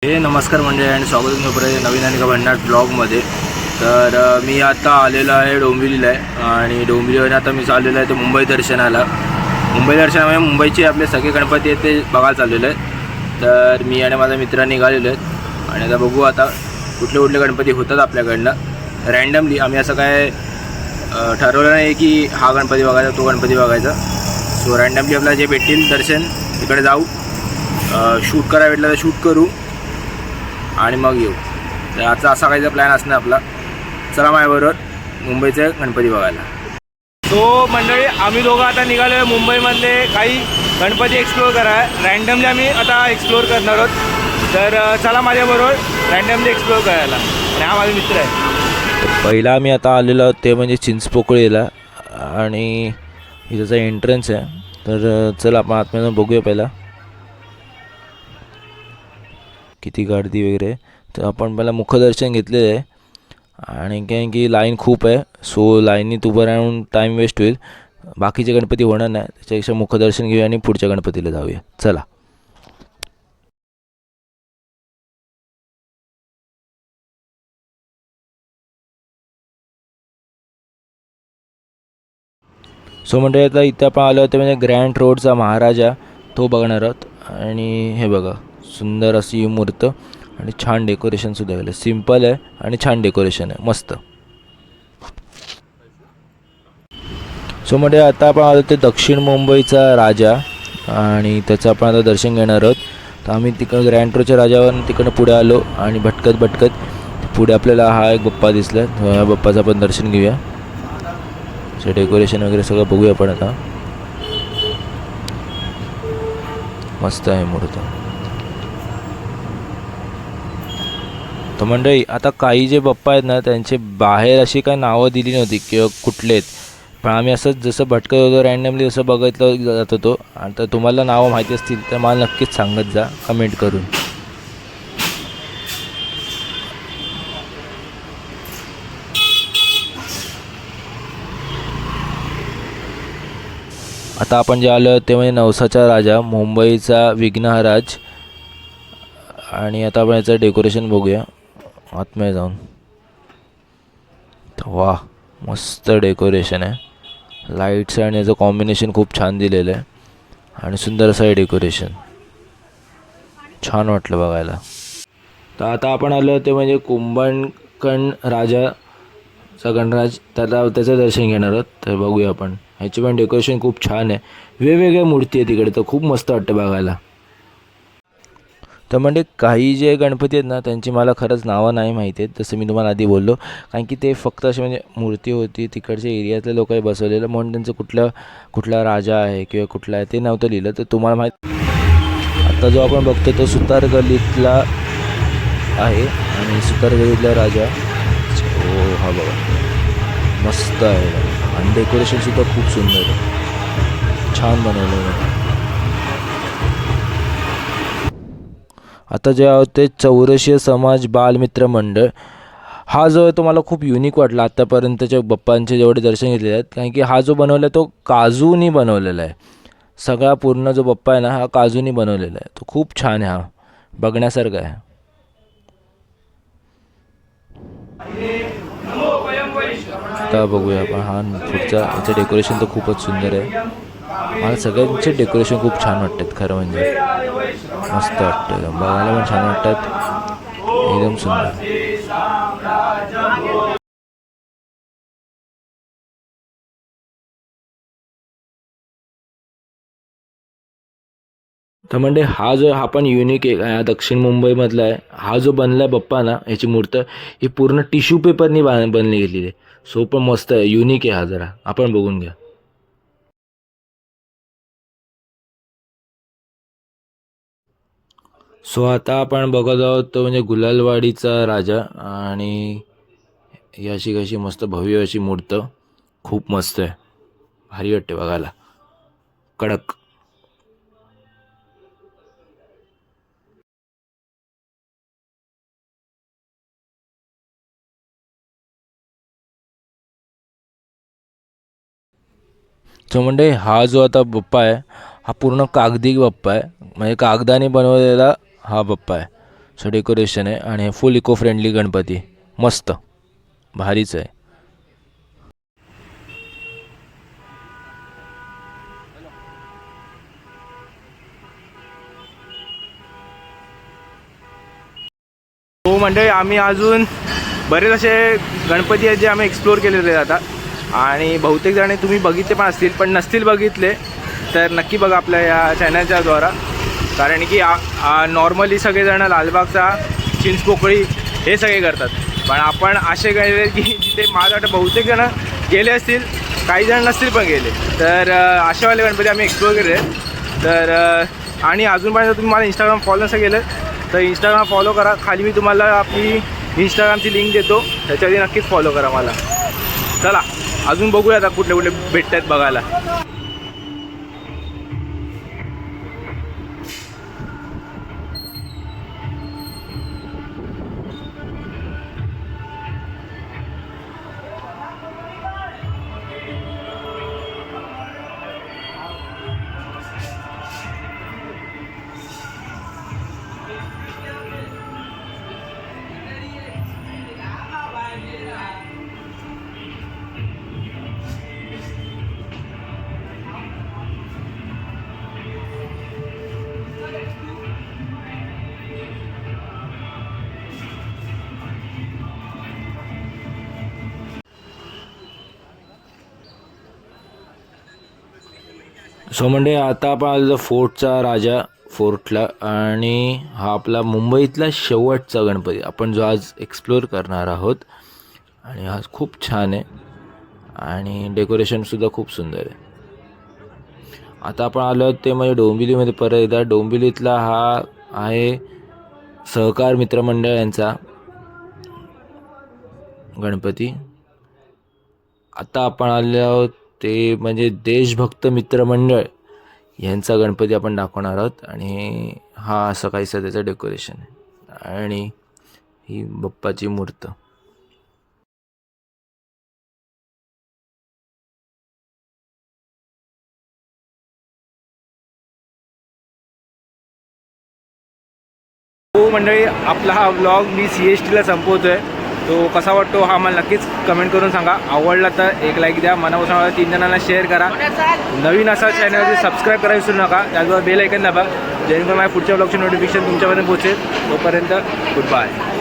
नमस्कार मंडळी आणि स्वागत आहे नवीन आणि भन्नाट ब्लॉगमध्ये. तर मी आता आलेलो आहे डोंबिवलीला आहे आणि डोंबिवलीवर आता मी चाललेलो आहे ते मुंबई दर्शनाला. मुंबई दर्शनामध्ये मुंबईचे आपले सगळे गणपती आहेत ते बघायला चाललेलो आहे. तर मी आणि माझ्या मित्रांनी निघालेलो आहेत आणि आता बघू आता कुठले कुठले गणपती होतात आपल्याकडनं. रँडमली आम्ही असं काय ठरवलं नाही की हा गणपती बघायचा तो गणपती बघायचा. सो रँडमली आपल्याला जे भेटतील दर्शन तिकडे जाऊ, शूट करायला भेटलं तर शूट करू आणि मग येऊ. तर आजचा असा काहीचा प्लॅन असणार आपला. चला माझ्याबरोबर मुंबईचे गणपती बघायला. तो मंडळी आम्ही दोघं आता निघालो आहे मुंबईमधले काही गणपती एक्सप्लोअर कराय. रँडमली आम्ही आता एक्सप्लोअर करणार आहोत. तर चला माझ्याबरोबर रँडमली एक्सप्लोअर करायला. आणि हा माझा मित्र आहे. पहिला आम्ही आता आलेलो आहोत ते म्हणजे चिंचपोकळीला आणि त्याचा एंट्रन्स आहे. तर चला आपण आतमध्ये बघूया पहिला किती गर्दी वगैरे. तर आपण पहिला मुखदर्शन घेतलेलं आहे आणि कारण की लाईन खूप आहे, सो लाईनीत उभं राहून टाईम वेस्ट होईल. बाकीचे गणपती होणार नाही, त्याच्यापेक्षा मुखदर्शन घेऊया आणि पुढच्या गणपतीला जाऊया. चला. सो म्हणजे आता इथं आपण आलो होतो म्हणजे ग्रँड रोडचा महाराजा तो बघणार आहोत. आणि हे बघा सुंदर अशी मूर्त आणि छान डेकोरेशनसुद्धा केलं. सिम्पल आहे आणि छान डेकोरेशन आहे, मस्त. सो म्हणजे आता आपण आलो ते दक्षिण मुंबईचा राजा आणि त्याचं आपण आता दर्शन घेणार आहोत. तर आम्ही तिकडं ग्रँड रोडच्या राजावर तिकडनं पुढे आलो आणि भटकत पुढे आपल्याला हा एक बाप्पा दिसला. ह्या बाप्पाचं आपण दर्शन घेऊया. असं डेकोरेशन वगैरे सगळं बघूया आपण आता. मस्त आहे मूर्त. तर मंडळी आता काही जे बाप्पा आहेत ना त्यांचे बाहेर अशी काही नावं दिली नव्हती किंवा कुठले आहेत, पण आम्ही असंच जसं भटकत होतो रँडमली जसं बघितलं जात होतो. आणि तर तुम्हाला नावं माहिती असतील तर मला नक्कीच सांगत जा कमेंट करून. आता आपण जे आलो ते म्हणजे नवसाचा राजा, मुंबईचा विघ्नहराज. आणि आता आपण याचं डेकोरेशन बघूया आतमध्ये जाऊन. तर वा मस्त डेकोरेशन आहे. लाईट्स आणि याचं कॉम्बिनेशन खूप छान दिलेलं आहे आणि सुंदर असं आहे डेकोरेशन. छान वाटलं बघायला. तर आता आपण आलो ते म्हणजे कुंभकर्ण राजाचा गणराज, त्याचं दर्शन घेणार आहोत. तर बघूया आपण. ह्याची पण डेकोरेशन खूप छान आहे, वेगवेगळ्या मूर्ती आहे तिकडे, तर खूप मस्त वाटतं बघायला. तर म्हणजे काही जे गणपती आहेत ना त्यांची मला खरंच नावं नाही माहिती आहेत, जसं मी तुम्हाला आधी बोललो. कारण की ते फक्त असे म्हणजे मूर्ती होती, तिकडच्या एरियातल्या लोकांनी बसवलेलं म्हणून त्यांचं कुठला राजा आहे किंवा कुठला आहे ते नव्हतं लिहिलं. तर तुम्हाला माहीत आता जो आपण बघतो तो सुतार गल्लीतला आहे आणि सुतार गल्लीतला राजा. हो हा बघा मस्त आहे आणि डेकोरेशनसुद्धा खूप सुंदर आहे, छान बनवलं आहे. आता जे आहोत ते चौरशीय समाज बालमित्र मंडळ. हा जो आहे तो मला खूप युनिक वाटला आत्तापर्यंतच्या बाप्पांचे जेवढे दर्शन घेतलेले आहेत. कारण की हा जो बनवला आहे तो काजूनी बनवलेला आहे. सगळा पूर्ण जो बाप्पा आहे ना हा काजूनी बनवलेला आहे. तो खूप छान आहे, हा बघण्यासारखा आहे. आता बघूया आपण हा पुढचा. याचं डेकोरेशन तर खूपच सुंदर आहे. मला सगळ्यांचे डेकोरेशन खूप छान वाटतात खरं म्हणजे. मस्त वाटतं बघायला पण छान वाटतात, एकदम सुंदर. तर म्हणजे हा पण युनिक आहे, हा दक्षिण मुंबईमधला आहे. हा जो बनला आहे बाप्पा ना ह्याची मूर्त ही पूर्ण टिश्यू पेपरनी बनली गेलेली आहे. सो पण मस्त आहे, युनिक आहे हा. जरा आपण बघून घ्या. सो आता आपण बघत आहोत तो म्हणजे गुलालवाडीचा राजा आणि ही अशी कशी मस्त भव्य अशी मूर्त, खूप मस्त आहे, भारी वाटते बघायला, कडक. सो म्हणजे हा जो आता बाप्पा आहे हा पूर्ण कागदी बाप्पा आहे, म्हणजे कागदाने बनवलेला हा बाप्पा आहे. असं डेकोरेशन आहे आणि हे फुल इको फ्रेंडली गणपती, मस्त भारीच आहे. हो मंडळी, आम्ही अजून बरेच असे गणपती आहेत जे आम्ही एक्सप्लोअर केलेले आहेत आता, आणि बहुतेक जण तुम्ही बघितले पण असतील, पण नसतील बघितले तर नक्की बघा आपल्या या चॅनलच्या द्वारा. कारण की नॉर्मली सगळेजण लालबागचा, चिंचपोकळी हे सगळे करतात, पण आपण असे गेले की जिथे माझं वाटतं बहुतेक जण गेले असतील, काही जण नसतील पण गेले. तर अशावाले गणपती आम्ही एक्सप्लोअर केले. तर आणि अजूनपर्यंत तुम्ही मला इंस्टाग्राम फॉलो नसं केलं तर इंस्टाग्राम फॉलो करा. खाली मी तुम्हाला आपली इंस्टाग्रामची लिंक देतो, त्याच्यावरती नक्कीच फॉलो करा मला. चला अजून बघूया आता कुठले कुठले भेटत आहेत बघायला. सो म्हणजे आता आपण आलो फोर्टचा राजा फोर्टला, आणि हा आपला मुंबईतला शेवटचा गणपती आपण जो आज एक्सप्लोअर करणार आहोत. आणि हा खूप छान आहे आणि डेकोरेशनसुद्धा खूप सुंदर आहे. आता आपण आलो आहोत ते म्हणजे डोंबिवलीमध्ये. परत एकदा डोंबिवलीतला हा आहे सहकार मित्रमंडळ यांचा गणपती. आता आपण आलो आहोत ते म्हणजे देशभक्त मित्रमंडळ यांचा गणपती आपण दाखवणार आहोत. आणि हा असं काहीसं त्याचं डेकोरेशन आहे आणि ही बाप्पाची मूर्त. हो मंडळी, आपला हा व्लॉग मी CSTला संपवतो आहे. तो कसा वाटतो हा मला नक्कीच कमेंट करून सांगा. आवडला तर एक लाईक द्या, मनापासून 3 जणांना शेअर करा. नवीन असा चॅनलवरती सबस्क्राईब करायला विसरू नका. त्याचबरोबर बेल आयकन दाबा, जेणेकरून माझ्या पुढच्या व्लॉगची नोटिफिकेशन तुमच्यापर्यंत पोहोचेल. तोपर्यंत गुड बाय.